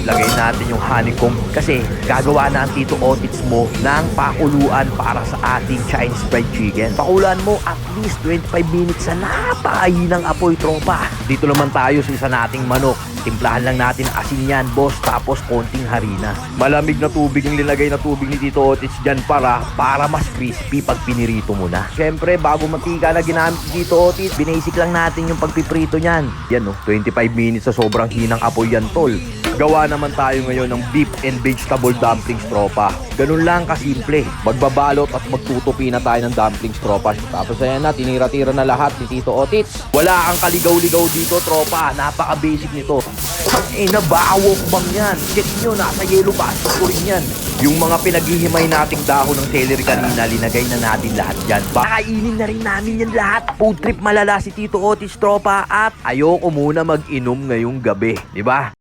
Lagay natin yung honeycomb kasi gagawa na ang Tito Otits mo ng pakuluan para sa ating Chinese fried chicken. Pakuluan mo at least 25 minutes sa napakahinang apoy, tropa. Dito naman tayo sa isa nating manok. Timplahan lang natin asin yan, boss, tapos konting harina. Malamig na tubig yung linagay na tubig ni Tito Otits dyan para mas crispy pag pinirito mo na. Siyempre, bago matika na ginamit ni Tito Otits, binasic lang natin yung pagpiprito niyan. Yan, 25 minutes sa sobrang hinang apoy yan, tol. Gawa naman tayo ngayon ng beef and vegetable dumplings, tropa. Ganun lang kasimple. Magbabalot at magtutupi na tayo ng dumplings, tropa. Tapos ayan na, tinira-tira na lahat ni Tito Otits. Wala kang kaligaw-ligaw dito, tropa. Napaka-basic nito. Nabawok bang yan? Check nyo, nasa yellow basket ko rin yan. Yung mga pinaghihimay nating dahon ng celery kanina, linagay na natin lahat dyan. Kainin na rin namin yan lahat. Food trip malala si Tito Otits, tropa. At ayoko muna mag-inom ngayong gabi. Diba?